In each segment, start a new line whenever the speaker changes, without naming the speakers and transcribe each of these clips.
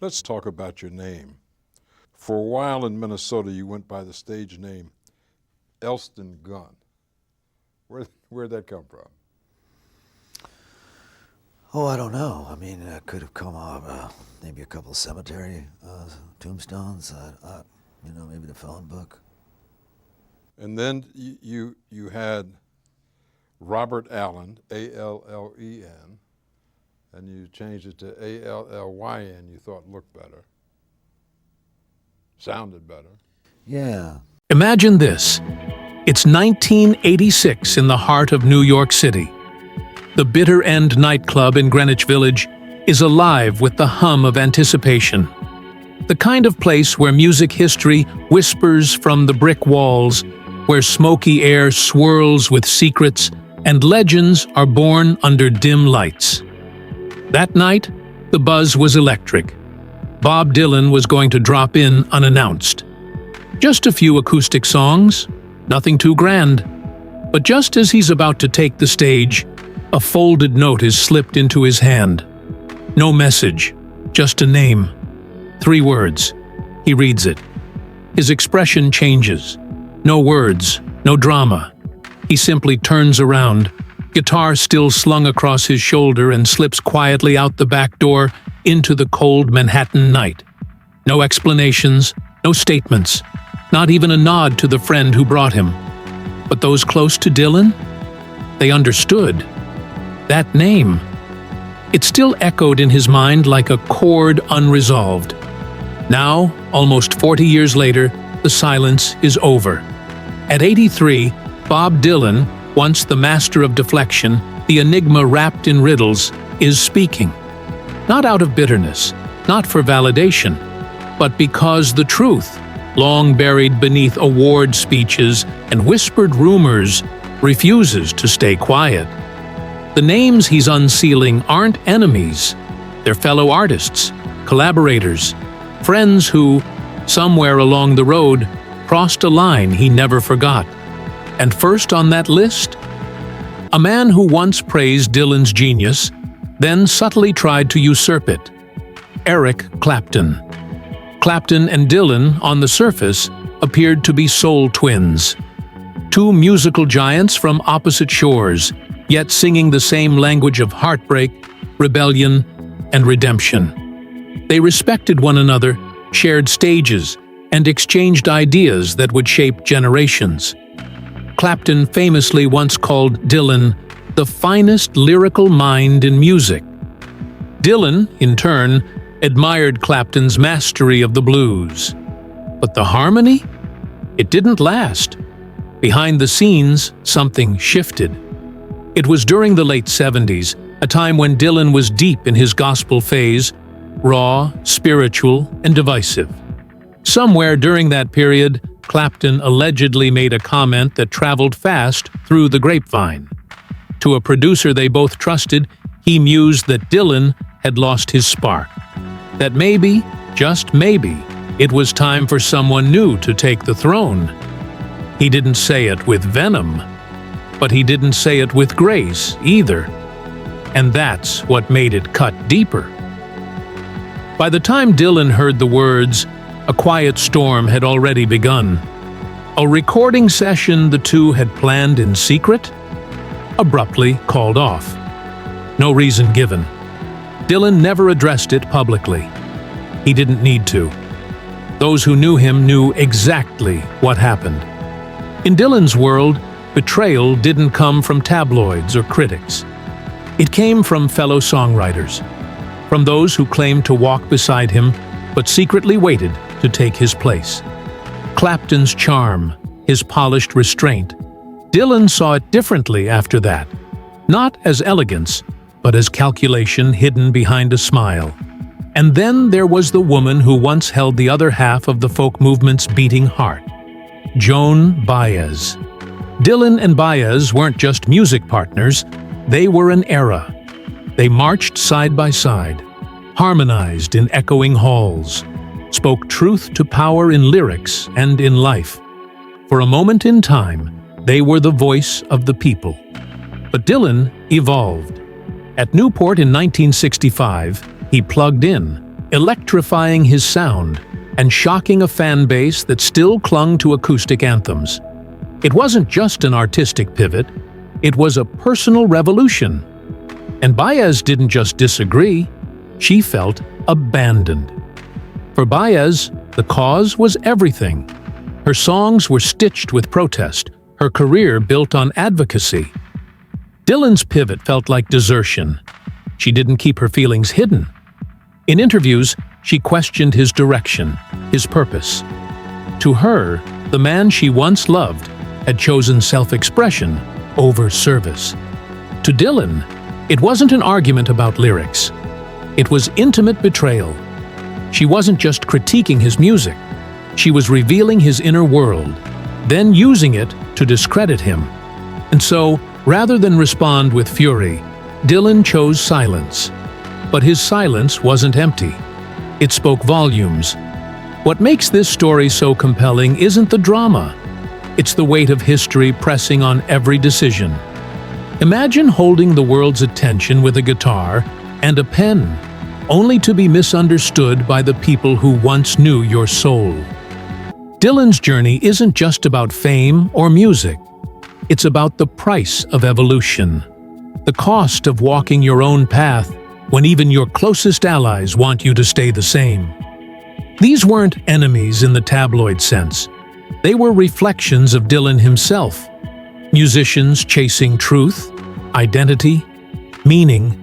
Let's talk about your name. For a while in Minnesota, you went by the stage name Elston Gunn. Where'd that come from?
Oh, I don't know. I mean, it could have come off maybe a couple of cemetery tombstones. Maybe the phone book.
And then you had Robert Allen, A-L-L-E-N, and you changed it to A-L-L-Y-N. You thought looked better, sounded better.
Yeah.
Imagine this. It's 1986 in the heart of New York City. The Bitter End nightclub in Greenwich Village is alive with the hum of anticipation. The kind of place where music history whispers from the brick walls, where smoky air swirls with secrets and legends are born under dim lights. That night, the buzz was electric. Bob Dylan was going to drop in unannounced. Just a few acoustic songs, nothing too grand. But just as he's about to take the stage, a folded note is slipped into his hand. No message, just a name. 3 words. He reads it. His expression changes. No words, no drama. He simply turns around, guitar still slung across his shoulder, and slips quietly out the back door into the cold Manhattan night. No explanations, no statements, not even a nod to the friend who brought him. But those close to Dylan? They understood. That name. It still echoed in his mind like a chord unresolved. Now, almost 40 years later, the silence is over. At 83, Bob Dylan, once the master of deflection, the enigma wrapped in riddles, is speaking. Not out of bitterness, not for validation, but because the truth, long buried beneath award speeches and whispered rumors, refuses to stay quiet. The names he's unsealing aren't enemies. They're fellow artists, collaborators, friends who, somewhere along the road, crossed a line he never forgot. And first on that list? A man who once praised Dylan's genius, then subtly tried to usurp it. Eric Clapton. Clapton and Dylan, on the surface, appeared to be soul twins. 2 musical giants from opposite shores, yet singing the same language of heartbreak, rebellion, and redemption. They respected one another, shared stages, and exchanged ideas that would shape generations. Clapton famously once called Dylan the finest lyrical mind in music. Dylan, in turn, admired Clapton's mastery of the blues. But the harmony? It didn't last. Behind the scenes, something shifted. It was during the late 70s, a time when Dylan was deep in his gospel phase, raw, spiritual, and divisive. Somewhere during that period, Clapton allegedly made a comment that traveled fast through the grapevine. To a producer they both trusted, he mused that Dylan had lost his spark. That maybe, just maybe, it was time for someone new to take the throne. He didn't say it with venom, but he didn't say it with grace either. And that's what made it cut deeper. By the time Dylan heard the words, a quiet storm had already begun. A recording session the two had planned in secret, abruptly called off. No reason given. Dylan never addressed it publicly. He didn't need to. Those who knew him knew exactly what happened. In Dylan's world, betrayal didn't come from tabloids or critics. It came from fellow songwriters, from those who claimed to walk beside him but secretly waited to take his place. Clapton's charm, his polished restraint. Dylan saw it differently after that. Not as elegance, but as calculation hidden behind a smile. And then there was the woman who once held the other half of the folk movement's beating heart, Joan Baez. Dylan and Baez weren't just music partners, they were an era. They marched side by side, harmonized in echoing halls, spoke truth to power in lyrics and in life. For a moment in time, they were the voice of the people. But Dylan evolved. At Newport in 1965, he plugged in, electrifying his sound and shocking a fan base that still clung to acoustic anthems. It wasn't just an artistic pivot, it was a personal revolution. And Baez didn't just disagree, she felt abandoned. For Baez, the cause was everything. Her songs were stitched with protest, her career built on advocacy. Dylan's pivot felt like desertion. She didn't keep her feelings hidden. In interviews, she questioned his direction, his purpose. To her, the man she once loved had chosen self-expression over service. To Dylan, it wasn't an argument about lyrics. It was intimate betrayal. She wasn't just critiquing his music. She was revealing his inner world, then using it to discredit him. And so, rather than respond with fury, Dylan chose silence. But his silence wasn't empty. It spoke volumes. What makes this story so compelling isn't the drama. It's the weight of history pressing on every decision. Imagine holding the world's attention with a guitar and a pen, only to be misunderstood by the people who once knew your soul. Dylan's journey isn't just about fame or music. It's about the price of evolution, the cost of walking your own path when even your closest allies want you to stay the same. These weren't enemies in the tabloid sense. They were reflections of Dylan himself. Musicians chasing truth, identity, meaning,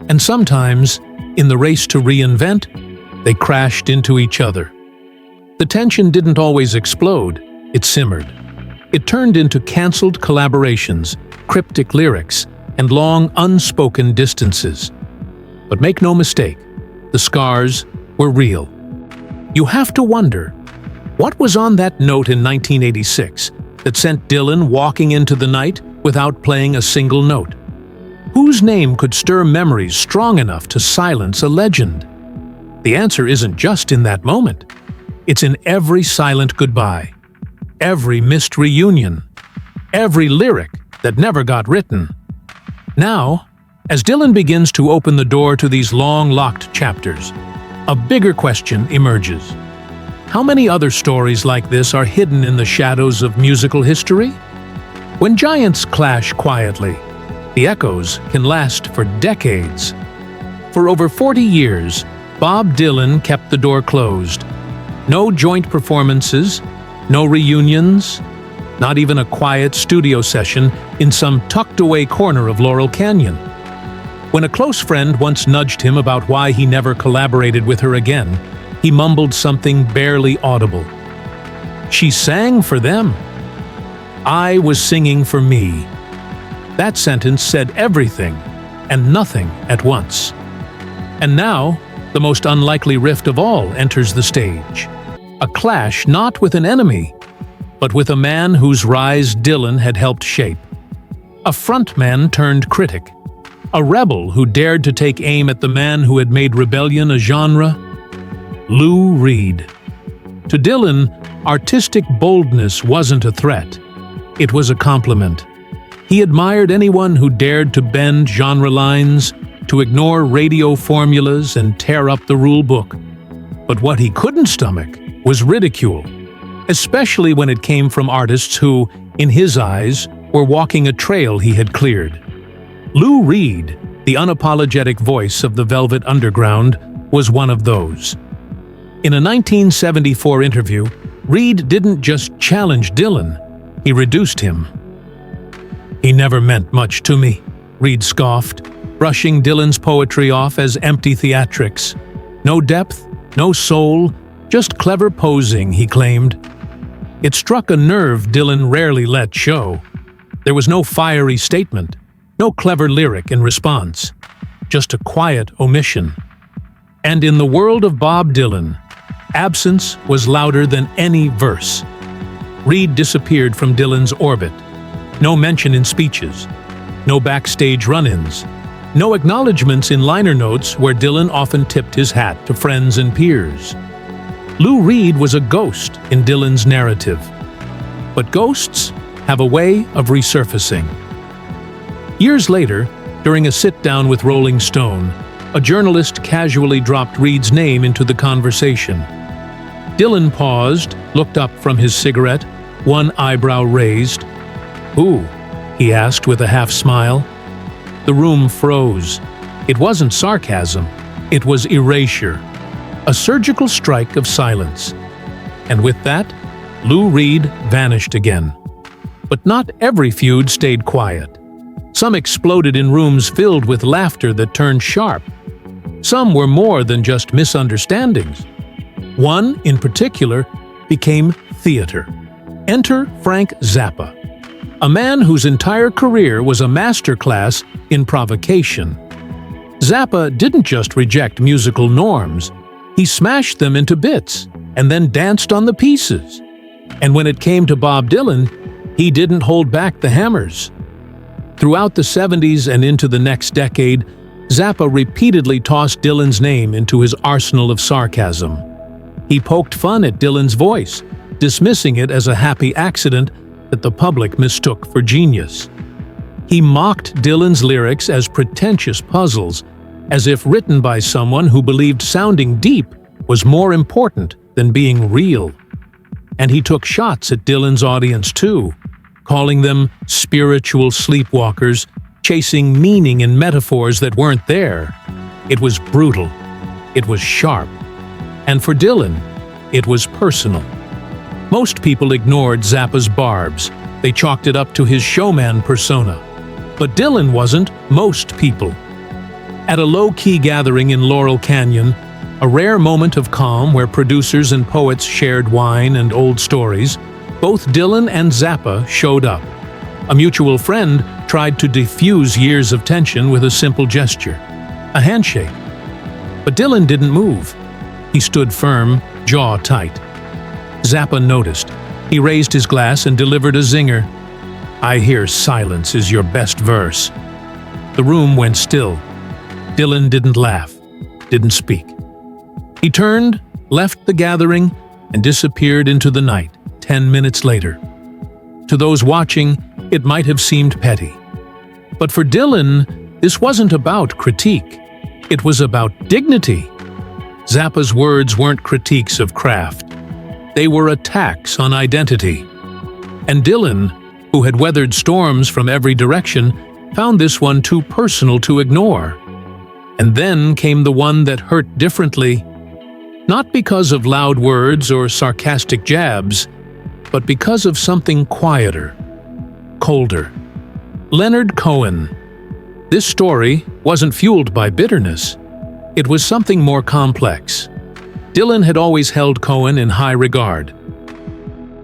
and sometimes, in the race to reinvent, they crashed into each other. The tension didn't always explode, it simmered. It turned into canceled collaborations, cryptic lyrics, and long unspoken distances. But make no mistake, the scars were real. You have to wonder, what was on that note in 1986 that sent Dylan walking into the night without playing a single note? Whose name could stir memories strong enough to silence a legend? The answer isn't just in that moment. It's in every silent goodbye, every missed reunion, every lyric that never got written. Now, as Dylan begins to open the door to these long-locked chapters, a bigger question emerges. How many other stories like this are hidden in the shadows of musical history? When giants clash quietly, the echoes can last for decades. For over 40 years, Bob Dylan kept the door closed. No joint performances, no reunions, not even a quiet studio session in some tucked-away corner of Laurel Canyon. When a close friend once nudged him about why he never collaborated with her again, he mumbled something barely audible. "She sang for them. I was singing for me." That sentence said everything and nothing at once. And now, the most unlikely rift of all enters the stage. A clash not with an enemy, but with a man whose rise Dylan had helped shape. A frontman turned critic. A rebel who dared to take aim at the man who had made rebellion a genre. Lou Reed. To Dylan, artistic boldness wasn't a threat. It was a compliment. He admired anyone who dared to bend genre lines, to ignore radio formulas and tear up the rule book. But what he couldn't stomach was ridicule, especially when it came from artists who, in his eyes, were walking a trail he had cleared. Lou Reed, the unapologetic voice of the Velvet Underground, was one of those. In a 1974 interview, Reed didn't just challenge Dylan, he reduced him. "He never meant much to me," Reed scoffed, brushing Dylan's poetry off as empty theatrics. No depth, no soul, just clever posing, he claimed. It struck a nerve Dylan rarely let show. There was no fiery statement, no clever lyric in response, just a quiet omission. And in the world of Bob Dylan, absence was louder than any verse. Reed disappeared from Dylan's orbit. No mention in speeches, no backstage run-ins, no acknowledgments in liner notes where Dylan often tipped his hat to friends and peers. Lou Reed was a ghost in Dylan's narrative. But ghosts have a way of resurfacing. Years later, during a sit-down with Rolling Stone, a journalist casually dropped Reed's name into the conversation. Dylan paused, looked up from his cigarette, one eyebrow raised. "Who?" he asked with a half-smile. The room froze. It wasn't sarcasm. It was erasure. A surgical strike of silence. And with that, Lou Reed vanished again. But not every feud stayed quiet. Some exploded in rooms filled with laughter that turned sharp. Some were more than just misunderstandings. One, in particular, became theater. Enter Frank Zappa, a man whose entire career was a masterclass in provocation. Zappa didn't just reject musical norms, he smashed them into bits and then danced on the pieces. And when it came to Bob Dylan, he didn't hold back the hammers. Throughout the 70s and into the next decade, Zappa repeatedly tossed Dylan's name into his arsenal of sarcasm. He poked fun at Dylan's voice, dismissing it as a happy accident that the public mistook for genius. He mocked Dylan's lyrics as pretentious puzzles, as if written by someone who believed sounding deep was more important than being real. And he took shots at Dylan's audience too, calling them spiritual sleepwalkers, chasing meaning in metaphors that weren't there. It was brutal. It was sharp. And for Dylan, it was personal. Most people ignored Zappa's barbs. They chalked it up to his showman persona. But Dylan wasn't most people. At a low-key gathering in Laurel Canyon, a rare moment of calm where producers and poets shared wine and old stories, both Dylan and Zappa showed up. A mutual friend tried to diffuse years of tension with a simple gesture, a handshake. But Dylan didn't move. He stood firm, jaw tight. Zappa noticed. He raised his glass and delivered a zinger. "I hear silence is your best verse." The room went still. Dylan didn't laugh, didn't speak. He turned, left the gathering, and disappeared into the night 10 minutes later. To those watching, it might have seemed petty. But for Dylan, this wasn't about critique. It was about dignity. Zappa's words weren't critiques of craft. They were attacks on identity. And Dylan, who had weathered storms from every direction, found this one too personal to ignore. And then came the one that hurt differently, not because of loud words or sarcastic jabs, but because of something quieter, colder. Leonard Cohen. This story wasn't fueled by bitterness. It was something more complex. Dylan had always held Cohen in high regard.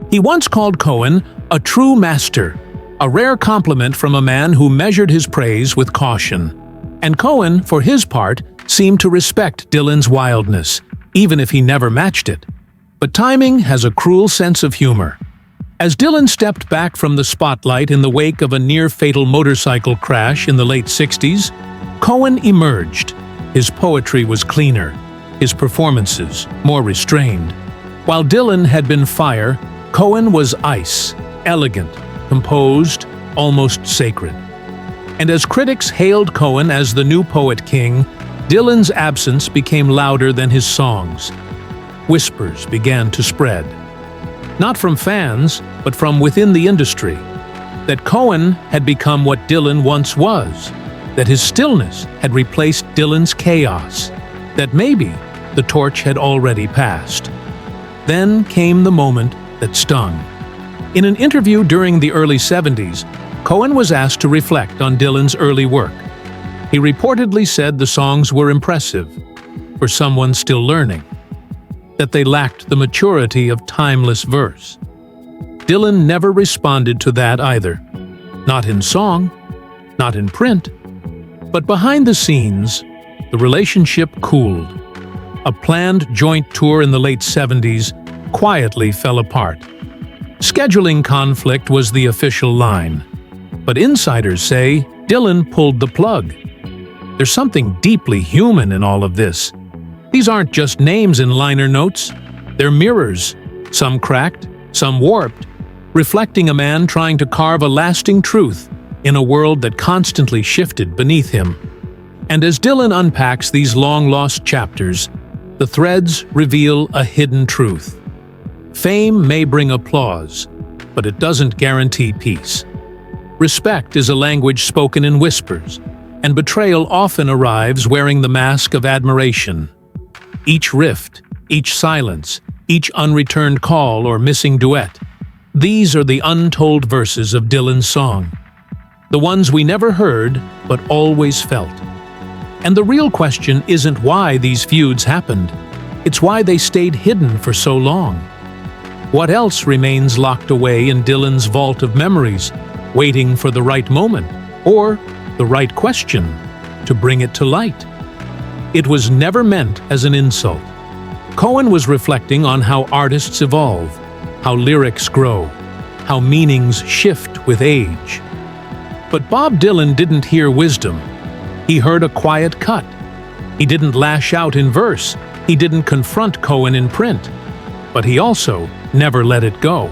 He once called Cohen a true master, a rare compliment from a man who measured his praise with caution. And Cohen, for his part, seemed to respect Dylan's wildness, even if he never matched it. But timing has a cruel sense of humor. As Dylan stepped back from the spotlight in the wake of a near-fatal motorcycle crash in the late 60s, Cohen emerged. His poetry was cleaner, his performances more restrained. While Dylan had been fire, Cohen was ice, elegant, composed, almost sacred. And as critics hailed Cohen as the new poet king, Dylan's absence became louder than his songs. Whispers began to spread. Not from fans, but from within the industry. That Cohen had become what Dylan once was. That his stillness had replaced Dylan's chaos. That maybe the torch had already passed. Then came the moment that stung. In an interview during the early 70s, Cohen was asked to reflect on Dylan's early work. He reportedly said the songs were impressive, for someone still learning, that they lacked the maturity of timeless verse. Dylan never responded to that either. Not in song, not in print, but behind the scenes, the relationship cooled. A planned joint tour in the late 70s quietly fell apart. Scheduling conflict was the official line, but insiders say Dylan pulled the plug. There's something deeply human in all of this. These aren't just names in liner notes. They're mirrors, some cracked, some warped, reflecting a man trying to carve a lasting truth in a world that constantly shifted beneath him. And as Dylan unpacks these long-lost chapters, the threads reveal a hidden truth. Fame may bring applause, but it doesn't guarantee peace. Respect is a language spoken in whispers, and betrayal often arrives wearing the mask of admiration. Each rift, each silence, each unreturned call or missing duet, these are the untold verses of Dylan's song. The ones we never heard, but always felt. And the real question isn't why these feuds happened, it's why they stayed hidden for so long. What else remains locked away in Dylan's vault of memories, waiting for the right moment, or the right question, to bring it to light? It was never meant as an insult. Cohen was reflecting on how artists evolve, how lyrics grow, how meanings shift with age. But Bob Dylan didn't hear wisdom. He heard a quiet cut. He didn't lash out in verse. He didn't confront Cohen in print. But he also never let it go.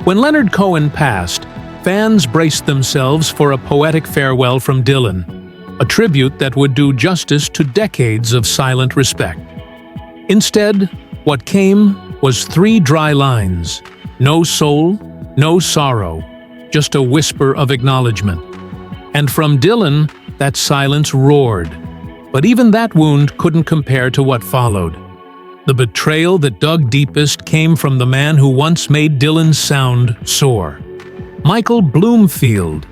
When Leonard Cohen passed, fans braced themselves for a poetic farewell from Dylan, a tribute that would do justice to decades of silent respect. Instead, what came was 3 dry lines: no soul, no sorrow, just a whisper of acknowledgement. And from Dylan, that silence roared. But even that wound couldn't compare to what followed. The betrayal that dug deepest came from the man who once made Dylan's sound soar. Michael Bloomfield.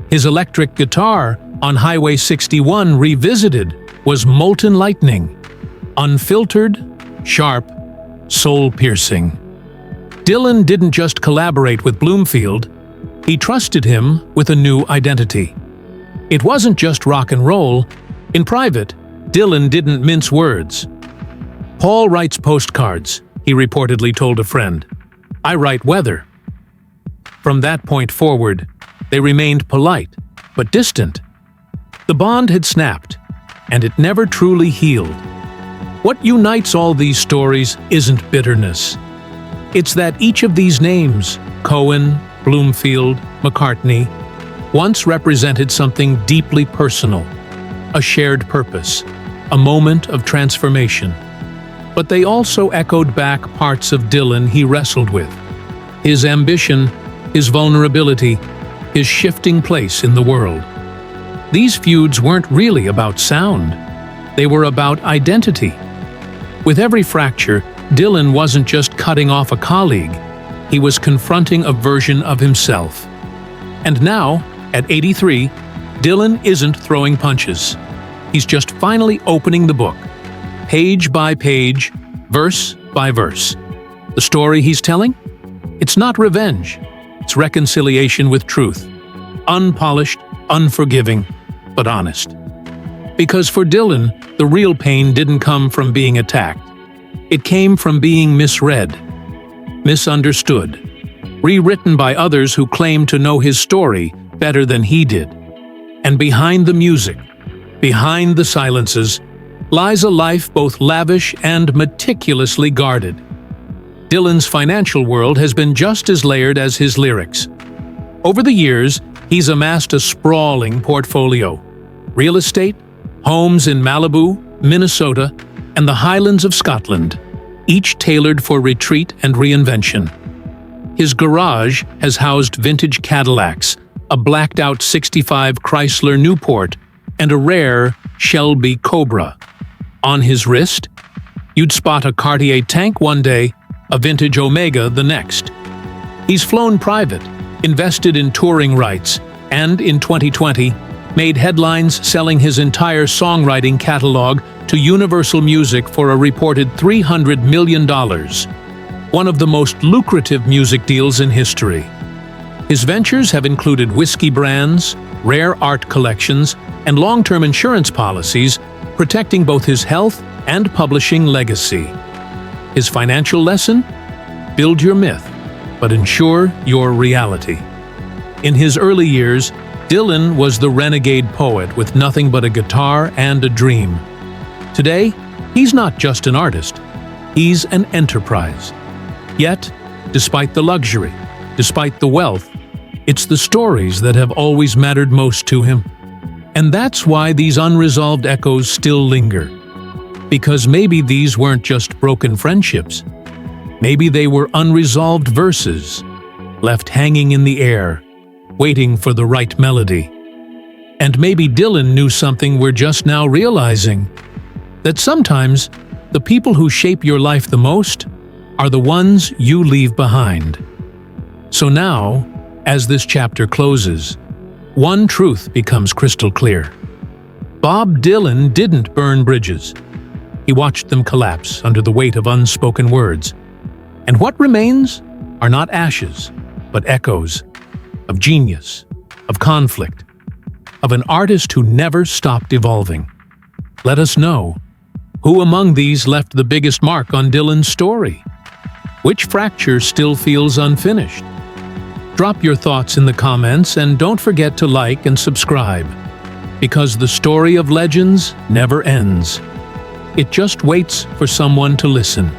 His electric guitar on Highway 61 Revisited was molten lightning. Unfiltered, sharp, soul-piercing. Dylan didn't just collaborate with Bloomfield, he trusted him with a new identity. It wasn't just rock and roll. In private, Dylan didn't mince words. "Paul writes postcards," he reportedly told a friend. "I write weather." From that point forward, they remained polite, but distant. The bond had snapped, and it never truly healed. What unites all these stories isn't bitterness. It's that each of these names, Cohen, Bloomfield, McCartney, once represented something deeply personal, a shared purpose, a moment of transformation. But they also echoed back parts of Dylan he wrestled with: his ambition, his vulnerability, his shifting place in the world. These feuds weren't really about sound. They were about identity. With every fracture, Dylan wasn't just cutting off a colleague. He was confronting a version of himself. And now, at 83, Dylan isn't throwing punches. He's just finally opening the book, page by page, verse by verse. The story he's telling? It's not revenge. It's reconciliation with truth. Unpolished, unforgiving, but honest. Because for Dylan, the real pain didn't come from being attacked. It came from being misread, misunderstood, rewritten by others who claimed to know his story better than he did. And behind the music, behind the silences, lies a life both lavish and meticulously guarded. Dylan's financial world has been just as layered as his lyrics. Over the years, he's amassed a sprawling portfolio: real estate, homes in Malibu, Minnesota, and the Highlands of Scotland, each tailored for retreat and reinvention. His garage has housed vintage Cadillacs, a blacked-out '65 Chrysler Newport, and a rare Shelby Cobra. On his wrist, you'd spot a Cartier tank one day, a vintage Omega the next. He's flown private, invested in touring rights, and in 2020, made headlines selling his entire songwriting catalog to Universal Music for a reported $300 million, one of the most lucrative music deals in history. His ventures have included whiskey brands, rare art collections, and long-term insurance policies, protecting both his health and publishing legacy. His financial lesson? Build your myth, but ensure your reality. In his early years, Dylan was the renegade poet with nothing but a guitar and a dream. Today, he's not just an artist, he's an enterprise. Yet, despite the luxury, despite the wealth, it's the stories that have always mattered most to him. And that's why these unresolved echoes still linger. Because maybe these weren't just broken friendships. Maybe they were unresolved verses, left hanging in the air, waiting for the right melody. And maybe Dylan knew something we're just now realizing, that sometimes the people who shape your life the most are the ones you leave behind. So now, as this chapter closes, one truth becomes crystal clear. Bob Dylan didn't burn bridges. He watched them collapse under the weight of unspoken words. And what remains are not ashes, but echoes of genius, of conflict, of an artist who never stopped evolving. Let us know, who among these left the biggest mark on Dylan's story? Which fracture still feels unfinished? Drop your thoughts in the comments and don't forget to like and subscribe, because the story of legends never ends. It just waits for someone to listen.